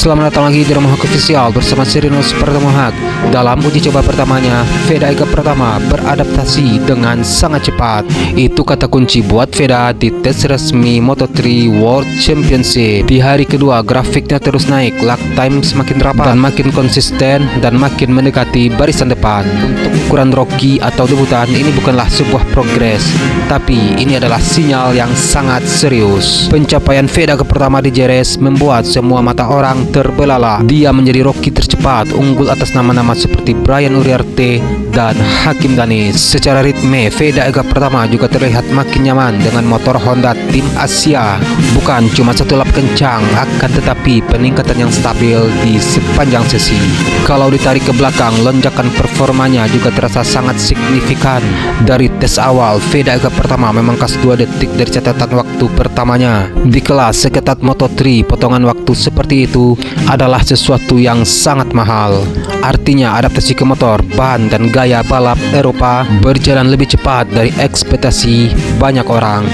Selamat datang lagi di Rumah Hak Official bersama Sirinus Pratama Hak. Dalam uji coba pertamanya, Veda Ega Pratama beradaptasi dengan sangat cepat. Itu kata kunci buat Veda di tes resmi Moto3 World Championship. Di hari kedua, grafiknya terus naik, lap time semakin rapat dan makin konsisten dan makin mendekati barisan depan. Untuk ukuran rookie atau debutan, ini bukanlah sebuah progres, tapi ini adalah sinyal yang sangat serius. Pencapaian Veda Ega Pratama di JRS membuat semua mata orang terbelalak. Dia menjadi rookie tercepat, unggul atas nama-nama seperti Brian Uriarte dan Hakim Danis. Secara ritme, Veda Ega Pratama juga terlihat makin nyaman dengan motor Honda Tim Asia. Bukan cuma satu lap kencang, akan tetapi peningkatan yang stabil di sepanjang sesi. Kalau ditarik ke belakang, lonjakan performanya juga terasa sangat signifikan. Dari tes awal, Veda Ega Pratama memangkas 2 detik dari catatan waktu pertamanya. Di kelas seketat Moto3, potongan waktu seperti itu adalah sesuatu yang sangat mahal. Artinya adaptasi ke motor, ban, dan gaya balap Eropa berjalan lebih cepat dari ekspektasi banyak orang.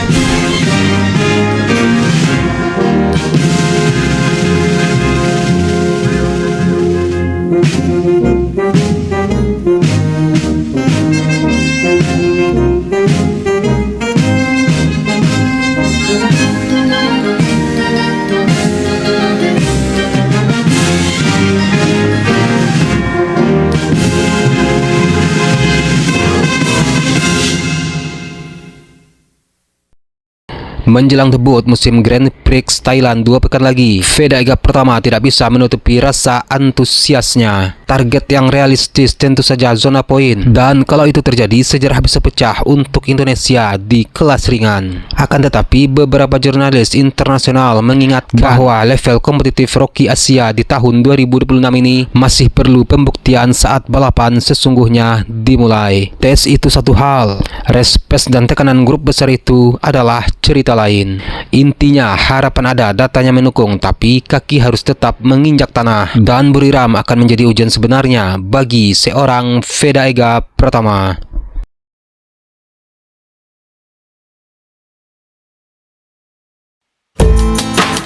Menjelang debut musim Grand Prix Thailand 2 pekan lagi, Veda Ega Pratama tidak bisa menutupi rasa antusiasnya. Target yang realistis tentu saja zona poin, dan kalau itu terjadi, sejarah bisa pecah untuk Indonesia di kelas ringan. Akan tetapi, beberapa jurnalis internasional mengingatkan bahwa level kompetitif rookie Asia di tahun 2026 ini masih perlu pembuktian saat balapan sesungguhnya dimulai. Tes itu satu hal, respect dan tekanan grup besar itu adalah cerita lain. Intinya harapan ada, datanya mendukung, tapi kaki harus tetap menginjak tanah, dan Buriram akan menjadi ujian sebenarnya bagi seorang Veda Ega Pratama.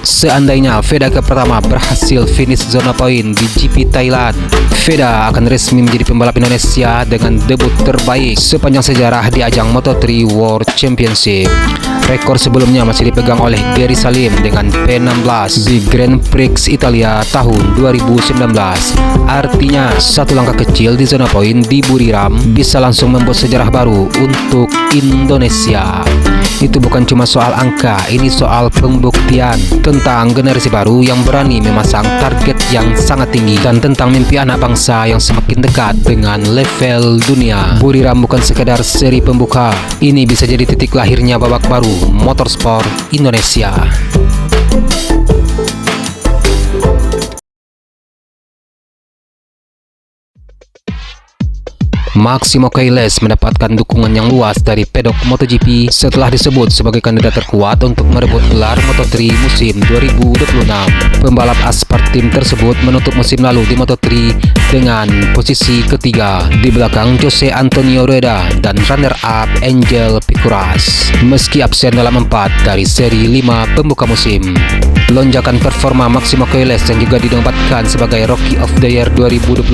Seandainya Veda Ega Pratama berhasil finish zona poin di GP Thailand, Veda akan resmi menjadi pembalap Indonesia dengan debut terbaik sepanjang sejarah di ajang Moto3 World Championship. Rekor sebelumnya masih dipegang oleh Gary Salim dengan P16 di Grand Prix Italia tahun 2019. Artinya, satu langkah kecil di zona poin di Buriram bisa langsung membuat sejarah baru untuk Indonesia. Itu bukan cuma soal angka, ini soal pembuktian tentang generasi baru yang berani memasang target yang sangat tinggi dan tentang mimpi anak bangsa yang semakin dekat dengan level dunia. Buriram bukan sekedar seri pembuka, ini bisa jadi titik lahirnya babak baru motorsport Indonesia. Maximo Kailes mendapatkan dukungan yang luas dari pedok MotoGP setelah disebut sebagai kandidat terkuat untuk merebut gelar Moto3 musim 2026. Pembalap Aspart Team tersebut menutup musim lalu di Moto3 dengan posisi ketiga di belakang Jose Antonio Rueda dan runner-up Angel Picuras, meski absen dalam 4 dari seri 5 pembuka musim. Lonjakan performa Maximo Kailes yang juga dinobatkan sebagai Rookie of the Year 2025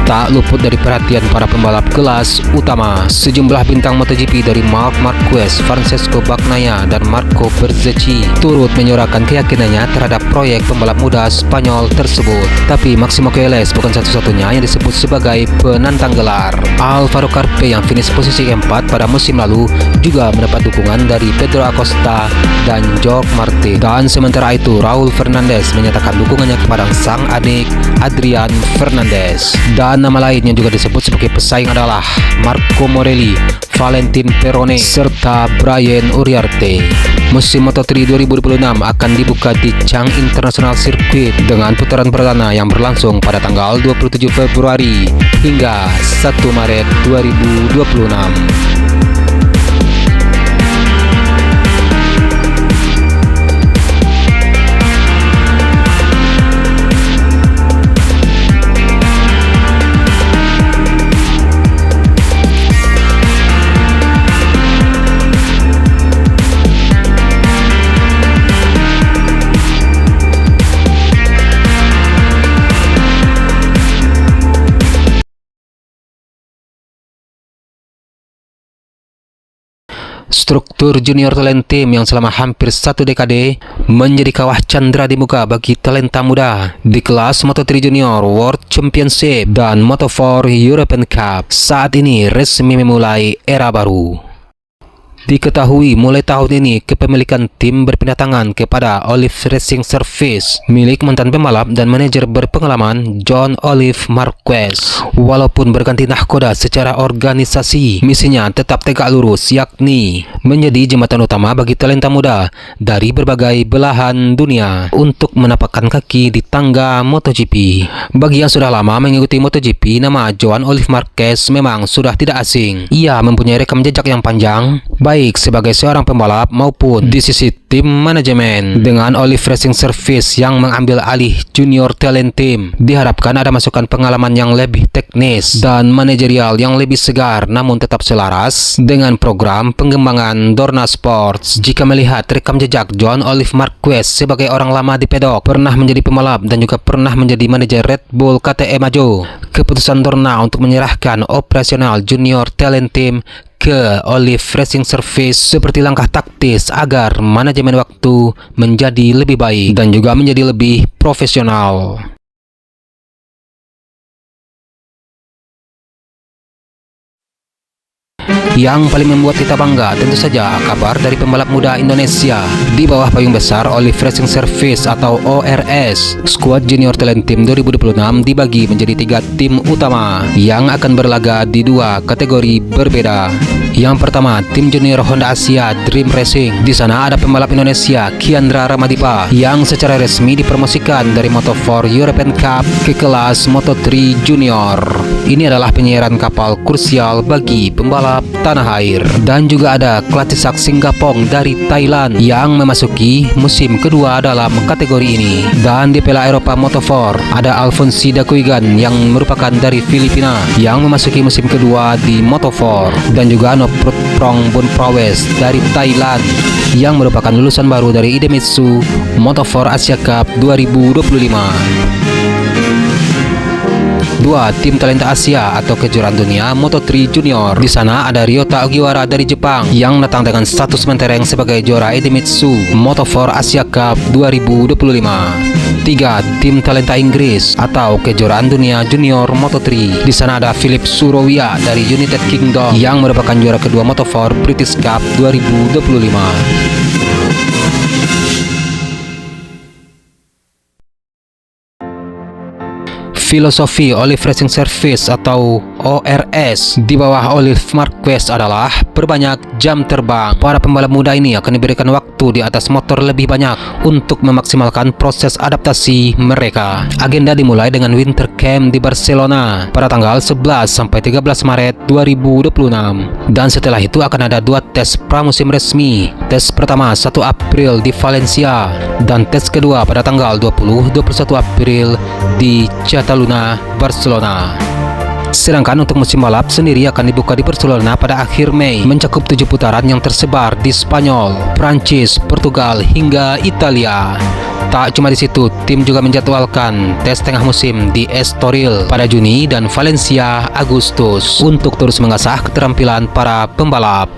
tak luput dari perhatian para pembalap kelas utama. Sejumlah bintang MotoGP dari Marc Marquez, Francesco Bagnaia, dan Marco Bezzecchi turut menyuarakan keyakinannya terhadap proyek pembalap muda Spanyol tersebut. Tapi Maximo Kailes bukan satu-satunya yang disebut sebagai penantang gelar. Alvaro Carpe yang finish posisi keempat pada musim lalu juga mendapat dukungan dari Pedro Acosta dan Jorge Martin. Dan sementara itu, Raul Fernandez menyatakan dukungannya kepada sang adik Adrian Fernandez. Dan nama lain yang juga disebut sebagai pesaing adalah Marco Morelli, Valentin Perone, serta Brian Uriarte. Musim Moto3 2026 akan dibuka di Chang International Circuit dengan putaran perdana yang berlangsung pada tanggal 27 Februari hingga 1 Maret 2026. Struktur Junior Talent Team yang selama hampir 1 dekade menjadi kawah candra di muka bagi talenta muda di kelas Moto3 Junior World Championship dan Moto4 European Cup saat ini resmi memulai era baru. Diketahui mulai tahun ini kepemilikan tim berpindah tangan kepada Olive Racing Service milik mantan pembalap dan manajer berpengalaman John Olive Marquez. Walaupun berganti nahkoda secara organisasi, misinya tetap tegak lurus, yakni menjadi jembatan utama bagi talenta muda dari berbagai belahan dunia untuk menapakkan kaki di tangga MotoGP. Bagi yang sudah lama mengikuti MotoGP, nama John Olive Marquez memang sudah tidak asing. Ia mempunyai rekam jejak yang panjang, baik sebagai seorang pembalap maupun di sisi tim manajemen. Dengan Olive Racing Service yang mengambil alih Junior Talent Team, diharapkan ada masukan pengalaman yang lebih teknis dan manajerial yang lebih segar namun tetap selaras dengan program pengembangan Dorna Sports. Jika melihat rekam jejak John Olive Marquez sebagai orang lama di pedok, pernah menjadi pembalap dan juga pernah menjadi manajer Red Bull KTM Ajo, keputusan Dorna untuk menyerahkan operasional Junior Talent Team ke Olive Racing Service seperti langkah taktis agar manajemen waktu menjadi lebih baik dan juga menjadi lebih profesional. Yang paling membuat kita bangga tentu saja kabar dari pembalap muda Indonesia di bawah payung besar Olive Racing Service atau ORS. Skuad Junior Talent Team 2026 dibagi menjadi 3 tim utama yang akan berlaga di 2 kategori berbeda. Yang pertama, tim junior Honda Asia Dream Racing. Di sana ada pembalap Indonesia Kiandra Ramadipa yang secara resmi dipromosikan dari Moto4 European Cup ke kelas Moto3 Junior. Ini adalah penyiaran kapal krusial bagi pembalap tanah air. Dan juga ada Klatisak Singgapong dari Thailand yang memasuki musim kedua dalam kategori ini. Dan di Piala Eropa Moto4 ada Alfonsi Dakuigan yang merupakan dari Filipina yang memasuki musim kedua di Moto4. Dan juga Noprut Prong Bun Prawes dari Thailand yang merupakan lulusan baru dari Idemitsu Moto4 Asia Cup 2025. 2 tim talenta Asia atau kejuaraan dunia Moto3 Junior. Di sana ada Ryota Ogiwara dari Jepang yang datang dengan status mentereng sebagai juara Idemitsu Moto4 Asia Cup 2025. 3 tim talenta Inggris atau kejuaraan dunia Junior Moto3. Di sana ada Philip Surowia dari United Kingdom yang merupakan juara kedua Moto4 British Cup 2025. Filosofi Olive Racing Service atau ORS di bawah Olive Marquez adalah perbanyak jam terbang. Para pembalap muda ini akan diberikan waktu di atas motor lebih banyak untuk memaksimalkan proses adaptasi mereka. Agenda dimulai dengan Winter Camp di Barcelona pada tanggal 11 sampai 13 Maret 2026. Dan setelah itu akan ada 2 tes pramusim resmi. Tes pertama 1 April di Valencia dan tes kedua pada tanggal 20-21 April di Catalunya, Barcelona. Sedangkan untuk musim balap sendiri akan dibuka di Barcelona pada akhir Mei, mencakup 7 putaran yang tersebar di Spanyol, Prancis, Portugal hingga Italia. Tak cuma di situ, tim juga menjadwalkan tes tengah musim di Estoril pada Juni dan Valencia Agustus untuk terus mengasah keterampilan para pembalap.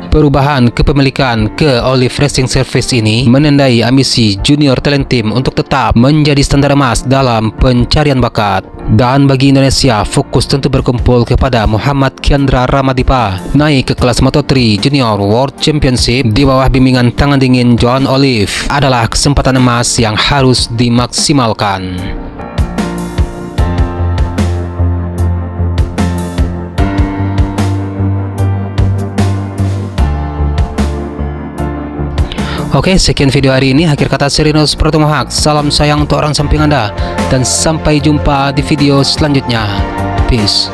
Perubahan kepemilikan ke Olive Racing Service ini menandai ambisi Junior Talent Team untuk tetap menjadi standar emas dalam pencarian bakat. Dan bagi Indonesia, fokus tentu berkumpul kepada Muhammad Kiandra Ramadipa naik ke kelas Moto3 Junior World Championship di bawah bimbingan tangan dingin John Olive adalah kesempatan emas yang harus dimaksimalkan. Oke, sekian video hari ini. Akhir kata Serinus Protomohak. Salam sayang untuk orang samping Anda dan sampai jumpa di video selanjutnya. Peace.